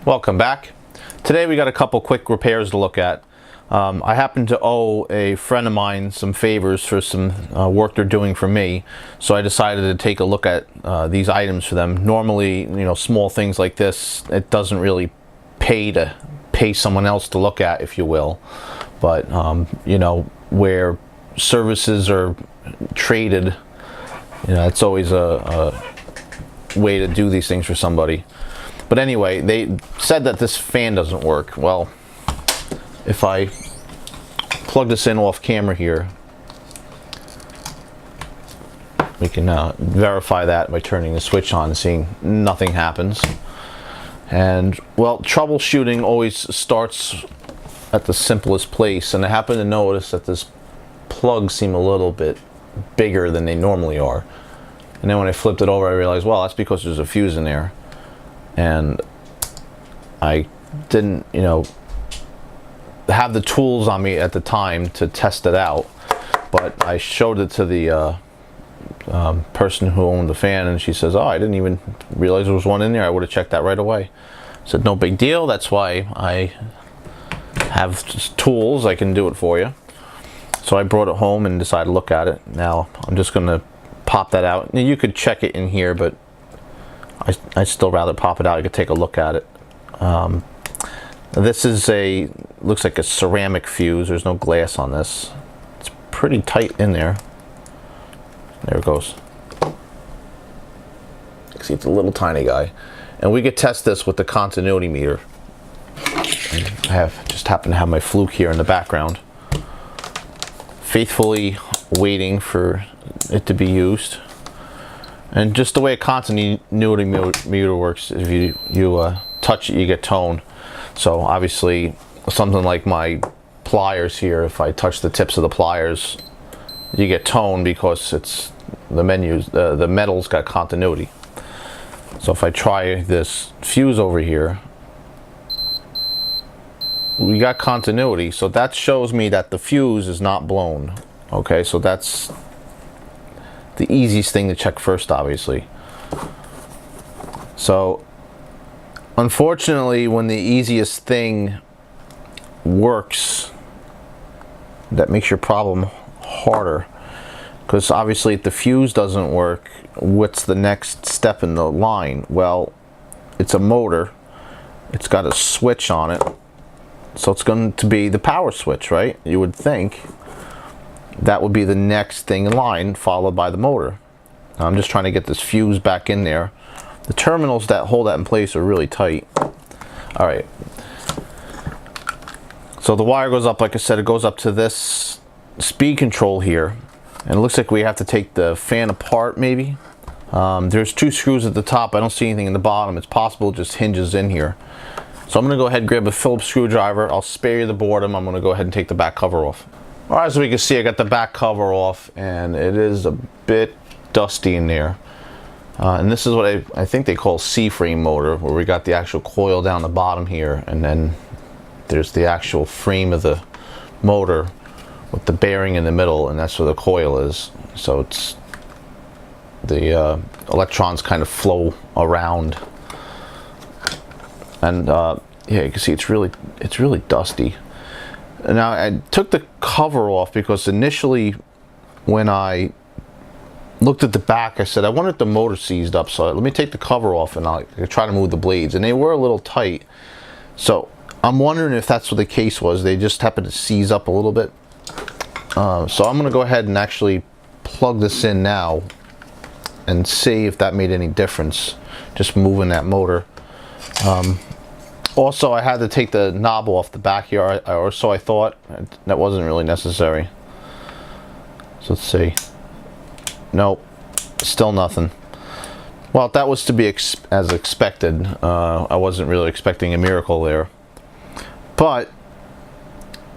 Welcome back. Today we got a couple quick repairs to look at. I happen to owe a friend of mine some favors for some work they're doing for me, so I decided to take a look at these items for them. Normally, small things like this, it doesn't really pay to pay someone else to look at, if you will. But where services are traded, it's always a way to do these things for somebody. But anyway, they said that this fan doesn't work. Well, if I plug this in off camera here, we can verify that by turning the switch on and seeing nothing happens. And well, troubleshooting always starts at the simplest place, and I happen to notice that this plugs seem a little bit bigger than they normally are. And then when I flipped it over, I realized, well, that's because there's a fuse in there. And I didn't, have the tools on me at the time to test it out, but I showed it to the person who owned the fan, and she says, "Oh, I didn't even realize there was one in there. I would have checked that right away." I said, "No big deal. That's why I have tools. I can do it for you." So I brought it home and decided to look at it. Now I'm just going to pop that out. Now, you could check it in here, but I still rather pop it out. You could take a look at it. This is looks like a ceramic fuse. There's no glass on this. It's pretty tight in there. There it goes. You can see it's a little tiny guy. And we could test this with the continuity meter. I just happen to have my Fluke here in the background, faithfully waiting for it to be used. And just the way a continuity meter works, if you touch it, you get tone. So obviously, something like my pliers here, if I touch the tips of the pliers, you get tone because it's the metal's got continuity. So if I try this fuse over here, we got continuity. So that shows me that the fuse is not blown. Okay, so that's the easiest thing to check first, obviously. So unfortunately, when the easiest thing works, that makes your problem harder, because obviously if the fuse doesn't work, what's the next step in the line? Well, it's a motor. It's got a switch on it, so it's going to be the power switch, right? You would think that would be the next thing in line, followed by the motor. I'm just trying to get this fuse back in there. The terminals that hold that in place are really tight. All right. So the wire goes up, like I said, it goes up to this speed control here. And it looks like we have to take the fan apart, maybe. There's two screws at the top. I don't see anything in the bottom. It's possible it just hinges in here. So I'm going to go ahead and grab a Phillips screwdriver. I'll spare you the boredom. I'm going to go ahead and take the back cover off. All right, so we can see I got the back cover off, and it is a bit dusty in there. And this is what I think they call C-frame motor, where we got the actual coil down the bottom here, and then there's the actual frame of the motor with the bearing in the middle, and that's where the coil is. So it's the electrons kind of flow around, and yeah, you can see it's really dusty. Now I took the cover off because initially when I looked at the back, I said I wonder if the motor seized up, so let me take the cover off and I'll try to move the blades, and they were a little tight. So I'm wondering if that's what the case was. They just happened to seize up a little bit. So I'm going to go ahead and actually plug this in now and see if that made any difference, just moving that motor. Also, I had to take the knob off the back here, or so I thought. That wasn't really necessary. So let's see. Nope, still nothing. Well, that was to be as expected. I wasn't really expecting a miracle there. But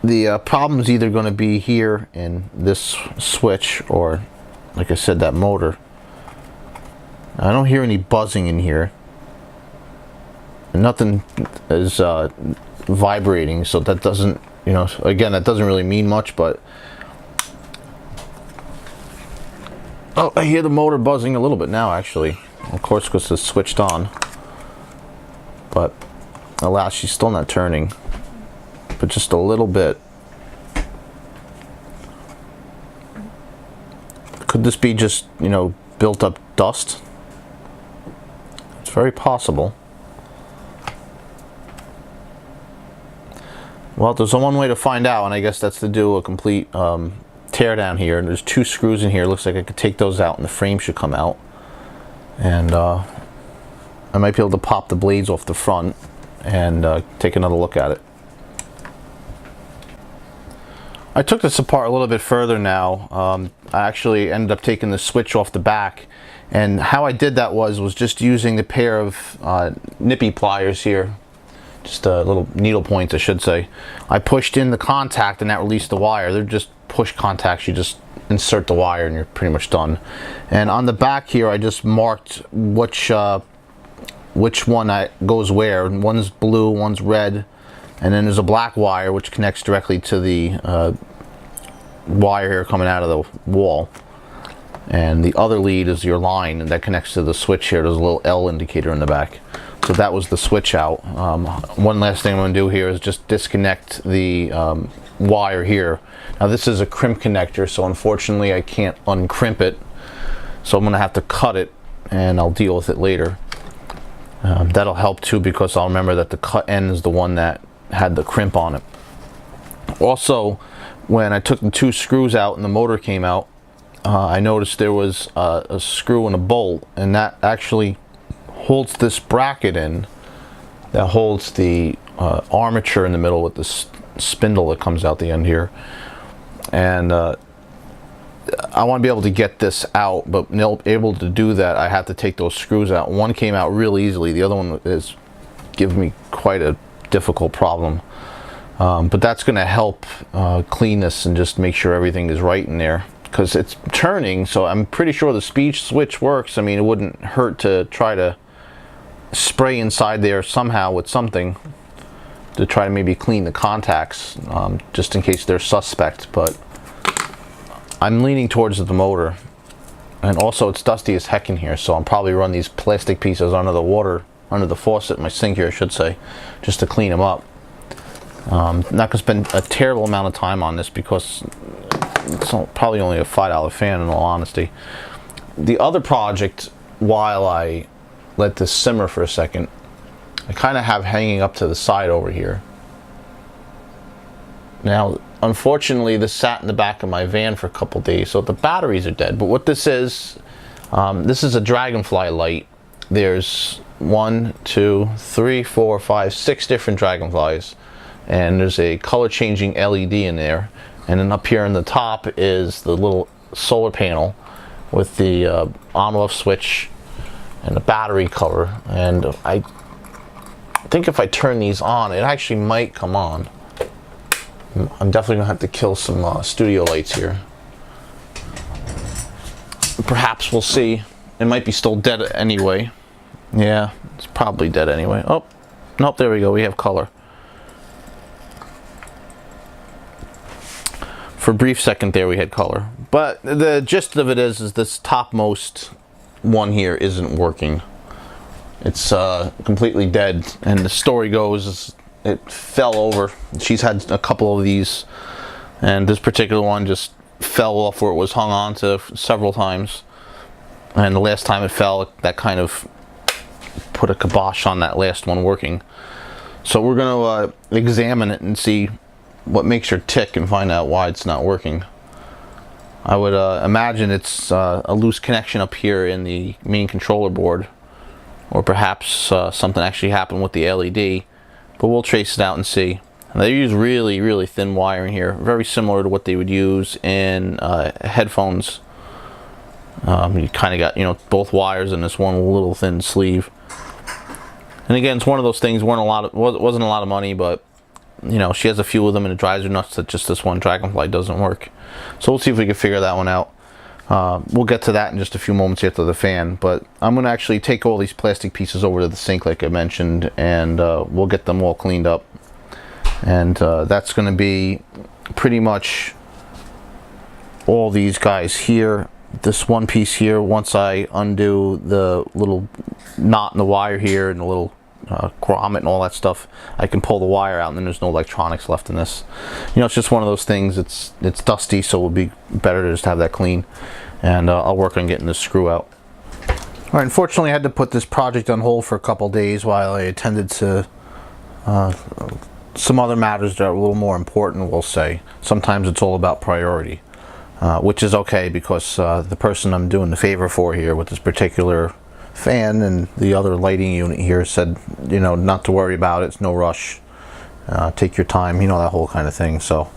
the problem's either going to be here in this switch, or, like I said, that motor. I don't hear any buzzing in here. Nothing is vibrating, so that doesn't, again, that doesn't really mean much, but oh, I hear the motor buzzing a little bit now, actually. Of course, because it's switched on. But Alas, she's still not turning, but just a little bit. Could this be just, you know, built up dust? It's very possible. Well, there's one way to find out, and I guess that's to do a complete tear down here. And there's 2 screws in here. Looks like I could take those out and the frame should come out. And I might be able to pop the blades off the front and take another look at it. I took this apart a little bit further now. I actually ended up taking the switch off the back, and how I did that was just using the pair of nippy pliers here, just little needle points I should say. I pushed in the contact and that released the wire. They're just push contacts. You just insert the wire and you're pretty much done. And on the back here I just marked which one goes where. One's blue, one's red, and then there's a black wire which connects directly to the wire here coming out of the wall, and the other lead is your line, and that connects to the switch here. There's a little L indicator in the back. So that was the switch out. One last thing I'm going to do here is just disconnect the wire here. Now this is a crimp connector, so unfortunately I can't uncrimp it, so I'm going to have to cut it, and I'll deal with it later. That'll help too, because I'll remember that the cut end is the one that had the crimp on it. Also, when I took the 2 screws out and the motor came out, I noticed there was a screw and a bolt, and that actually holds this bracket in that holds the armature in the middle with this spindle that comes out the end here. And I want to be able to get this out, but able to do that I have to take those screws out. One came out real easily, the other one is giving me quite a difficult problem. But that's going to help clean this and just make sure everything is right in there, because it's turning, so I'm pretty sure the speed switch works. I mean, it wouldn't hurt to try to spray inside there somehow with something to try to maybe clean the contacts, just in case they're suspect. But I'm leaning towards the motor, and also it's dusty as heck in here, so I'll probably run these plastic pieces under the water, under the faucet in my sink here I should say, just to clean them up. I'm not going to spend a terrible amount of time on this because it's probably only a $5 fan in all honesty. The other project, while I let this simmer for a second, I kind of have hanging up to the side over here. Now, unfortunately, this sat in the back of my van for a couple days, so the batteries are dead. But what this is a Dragonfly light. There's 1, 2, 3, 4, 5, 6 different Dragonflies, and there's a color changing LED in there. And then up here on the top is the little solar panel with the on-off switch and the battery cover. And I think if I turn these on, it actually might come on. I'm definitely gonna have to kill some studio lights here. Perhaps we'll see. It might be still dead anyway. Yeah, it's probably dead anyway. Oh, nope, there we go, we have color. For a brief second there we had color. But the gist of it is this topmost one here isn't working. It's completely dead, and the story goes it fell over. She's had a couple of these, and this particular one just fell off where it was hung on to several times. And the last time it fell, that kind of put a kibosh on that last one working. So we're going to examine it and see what makes her tick and find out why it's not working. I would imagine it's a loose connection up here in the main controller board, or perhaps something actually happened with the LED, but we'll trace it out and see. And they use really, really thin wiring here, very similar to what they would use in headphones. You kind of got, you know, both wires in this one little thin sleeve. And again, it's one of those things, wasn't a lot of money, but you know, she has a few of them and it drives her nuts that just this one Dragonfly doesn't work. So we'll see if we can figure that one out. We'll get to that in just a few moments after the fan, but I'm going to actually take all these plastic pieces over to the sink like I mentioned, and we'll get them all cleaned up. And that's going to be pretty much all these guys here. This one piece here, once I undo the little knot in the wire here and the little grommet and all that stuff, I can pull the wire out and then there's no electronics left in this. You know, it's just one of those things. It's dusty, so it would be better to just have that clean. And I'll work on getting this screw out. All right, unfortunately I had to put this project on hold for a couple days while I attended to some other matters that are a little more important, we'll say. Sometimes it's all about priority. Which is okay, because the person I'm doing the favor for here with this particular fan and the other lighting unit here said, you know, not to worry about it, it's no rush, take your time, you know, that whole kind of thing. So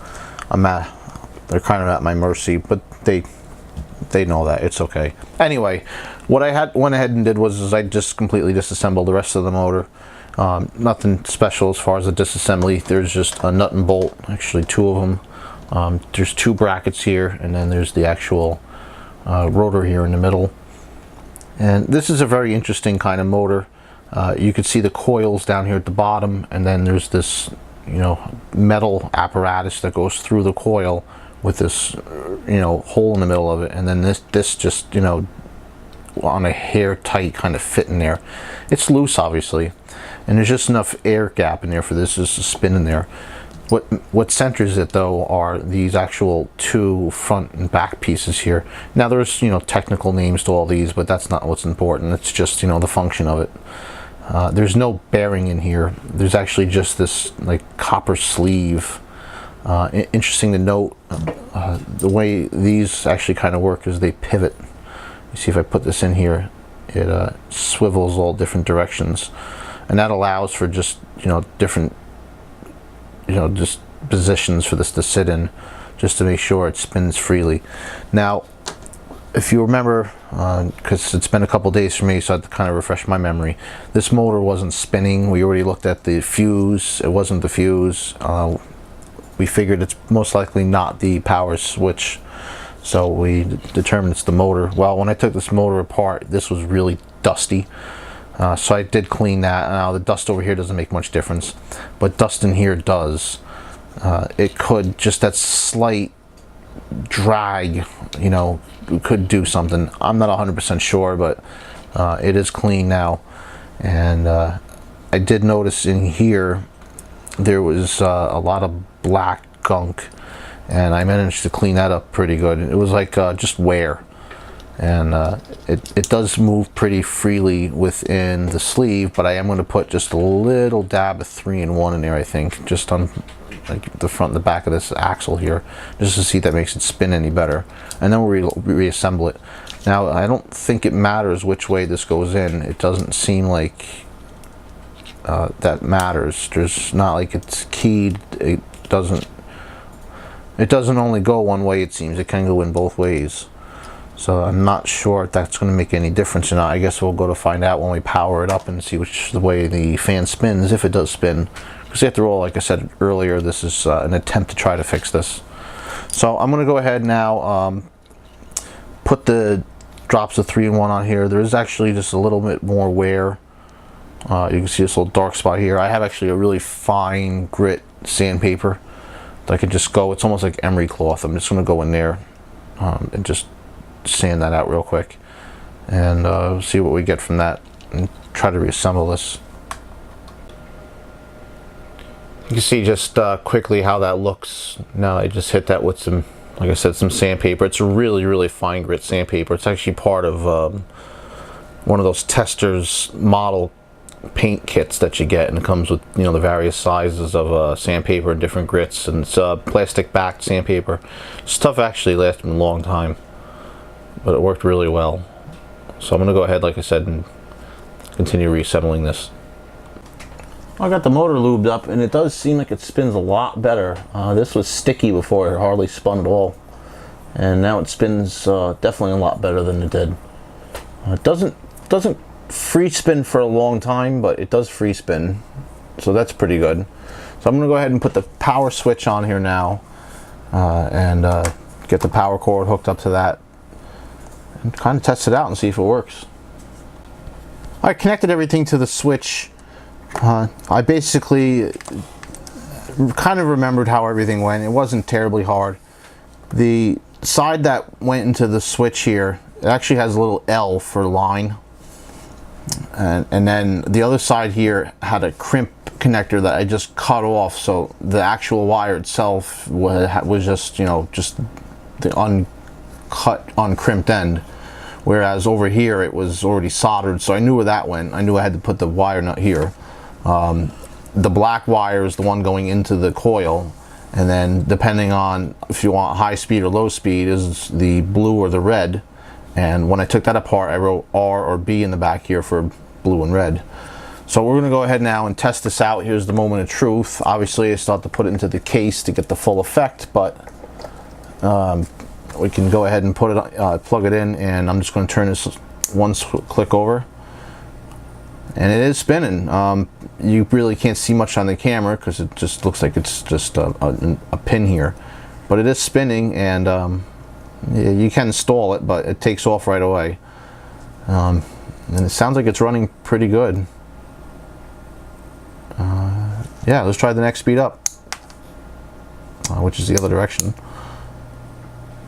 they're kind of at my mercy, but they know that it's okay. Anyway, what I went ahead and did was I just completely disassembled the rest of the motor. Nothing special as far as the disassembly. There's just a nut and bolt, actually two of them. There's two brackets here, and then there's the actual rotor here in the middle. And this is a very interesting kind of motor. You can see the coils down here at the bottom, and then there's this, you know, metal apparatus that goes through the coil with this, you know, hole in the middle of it, and then this just, you know, on a hair tight kind of fit in there. It's loose, obviously, and there's just enough air gap in there for this just to spin in there. What centers it though are these actual two front and back pieces here. Now there's, you know, technical names to all these, but that's not what's important. It's just, you know, the function of it. There's no bearing in here. There's actually just this like copper sleeve. Interesting to note, the way these actually kind of work is they pivot. You see, if I put this in here, it swivels all different directions, and that allows for just, you know, different, you know, just positions for this to sit in, just to make sure it spins freely. Now, if you remember, because it's been a couple days for me, so I had to kind of refresh my memory, this motor wasn't spinning. We already looked at the fuse. It wasn't the fuse. We figured it's most likely not the power switch, so we determined it's the motor. Well, when I took this motor apart, this was really dusty. So I did clean that. Now the dust over here doesn't make much difference, but dust in here does. It could, just that slight drag, you know, could do something. I'm not 100% sure, but it is clean now. And I did notice in here there was a lot of black gunk, and I managed to clean that up pretty good. It was like just wear. And it does move pretty freely within the sleeve, but I am going to put just a little dab of 3-in-1 in there, I think, just on like the front and the back of this axle here, just to see if that makes it spin any better, and then we'll reassemble it. Now, I don't think it matters which way this goes in. It doesn't seem like that matters. There's not like it's keyed. It doesn't only go one way, it seems. It can go in both ways. So I'm not sure if that's going to make any difference or not. I guess we'll go to find out when we power it up and see which the way the fan spins, if it does spin. Because after all, like I said earlier, this is an attempt to try to fix this. So I'm going to go ahead now, put the drops of 3-in-1 on here. There is actually just a little bit more wear. You can see this little dark spot here. I have actually a really fine grit sandpaper that I can just go, it's almost like emery cloth. I'm just going to go in there and just sand that out real quick, and see what we get from that, and try to reassemble this. You can see just quickly how that looks. Now I just hit that with some, like I said, some sandpaper. It's a really, really fine grit sandpaper. It's actually part of one of those testers model paint kits that you get, and it comes with, you know, the various sizes of sandpaper and different grits, and it's plastic backed sandpaper. Stuff actually lasted a long time, but it worked really well. So I'm going to go ahead, like I said, and continue reassembling this. I got the motor lubed up, and it does seem like it spins a lot better. This was sticky before, it hardly spun at all, and now it spins definitely a lot better than it did. It doesn't free spin for a long time, but it does free spin, so that's pretty good. So I'm going to go ahead and put the power switch on here now, and get the power cord hooked up to that, and kind of test it out and see if it works. I connected everything to the switch. I basically kind of remembered how everything went. It wasn't terribly hard. The side that went into the switch here, it actually has a little L for line. And then the other side here had a crimp connector that I just cut off, so the actual wire itself was just, you know, just the uncut, uncrimped end, whereas over here it was already soldered, so I knew where that went. I knew I had to put the wire nut here. The black wire is the one going into the coil, and then depending on if you want high speed or low speed is the blue or the red. And when I took that apart, I wrote R or B in the back here for blue and red. So we're going to go ahead now and test this out. Here's the moment of truth. Obviously I still have to put it into the case to get the full effect, but we can go ahead and put it, plug it in, and I'm just going to turn this one click over, and it is spinning. You really can't see much on the camera because it just looks like it's just a pin here, but it is spinning, and yeah, you can install it, but it takes off right away. And it sounds like it's running pretty good. Yeah, let's try the next speed up, which is the other direction.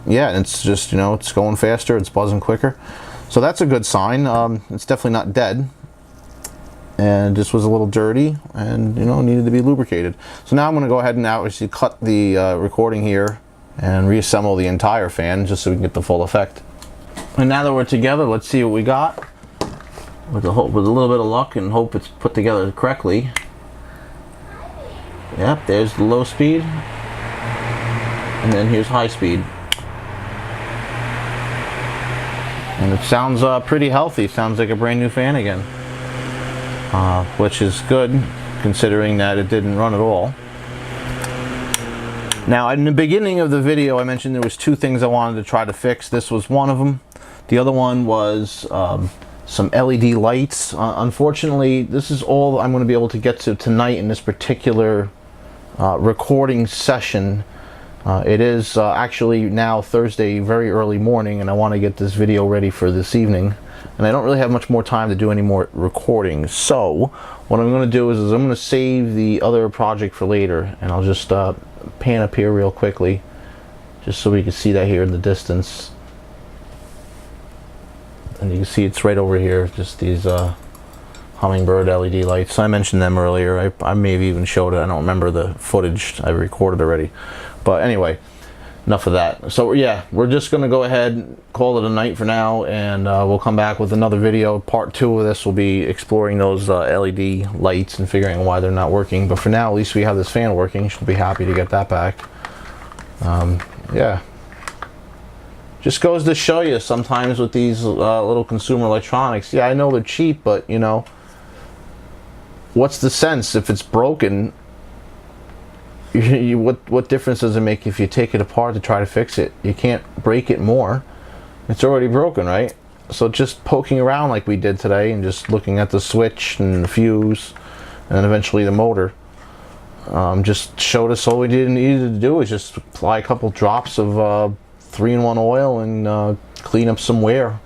Yeah, it's just, you know, it's going faster, it's buzzing quicker. So that's a good sign. It's definitely not dead. And just was a little dirty and, you know, needed to be lubricated. So now I'm going to go ahead and obviously cut the recording here and reassemble the entire fan just so we can get the full effect. And now that we're together, let's see what we got. With a little bit of luck and hope it's put together correctly. Yep, there's the low speed, and then here's high speed. And it sounds pretty healthy. Sounds like a brand new fan again, which is good considering that it didn't run at all. Now, in the beginning of the video, I mentioned there was two things I wanted to try to fix. This was one of them. The other one was some LED lights. Unfortunately, this is all I'm going to be able to get to tonight in this particular recording session. It is actually now Thursday, very early morning, and I want to get this video ready for this evening. And I don't really have much more time to do any more recording. So what I'm going to do is I'm going to save the other project for later, and I'll just pan up here real quickly, just so we can see that here in the distance. And you can see it's right over here, just these Humminbird LED lights. I mentioned them earlier. I may have even showed it. I don't remember the footage. I recorded already. But anyway, enough of that. So yeah, we're just going to go ahead and call it a night for now, and we'll come back with another video. Part 2 of this will be exploring those LED lights and figuring out why they're not working. But for now, at least we have this fan working. She'll be happy to get that back. Yeah. Just goes to show you sometimes with these little consumer electronics. Yeah, I know they're cheap, but you know, what's the sense if it's broken? What difference does it make if you take it apart to try to fix it? You can't break it more. It's already broken, right? So just poking around like we did today and just looking at the switch and the fuse and then eventually the motor, just showed us all we needed to do is just apply a couple drops of 3-in-1 oil and clean up some wear.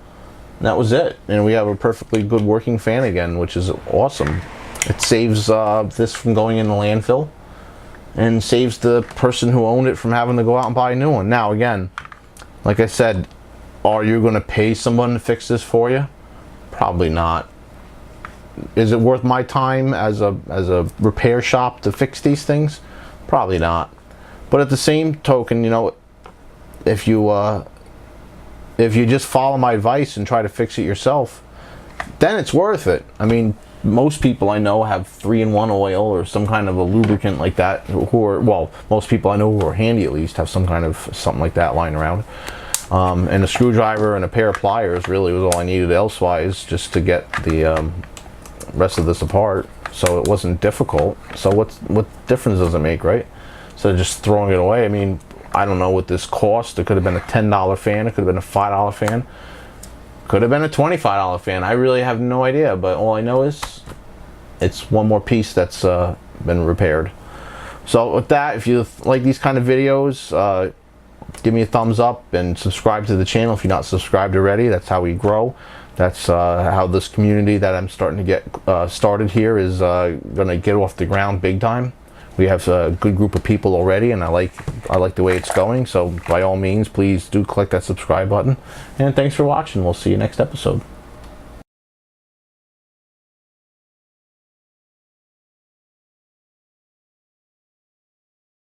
And that was it. And we have a perfectly good working fan again, which is awesome. It saves this from going in the landfill and saves the person who owned it from having to go out and buy a new one. Now again, like I said, are you going to pay someone to fix this for you? Probably not. Is it worth my time as a repair shop to fix these things? Probably not. But at the same token, you know, if you just follow my advice and try to fix it yourself, then it's worth it. I mean, most people I know have 3-in-1 oil or some kind of a lubricant like that, who are, well, most people I know who are handy at least have some kind of something like that lying around. And a screwdriver and a pair of pliers really was all I needed elsewise just to get the rest of this apart. So it wasn't difficult. So what difference does it make, right? So just throwing it away. I mean, I don't know what this cost. It could have been a $10 fan. It could have been a $5 fan. Could have been a $25 fan. I really have no idea. But all I know is it's one more piece that's been repaired. So with that, if you like these kind of videos, give me a thumbs up and subscribe to the channel if you're not subscribed already. That's how we grow. That's how this community that I'm starting to get started here is going to get off the ground big time. We have a good group of people already, and I like the way it's going. So by all means, please do click that subscribe button. And thanks for watching. We'll see you next episode.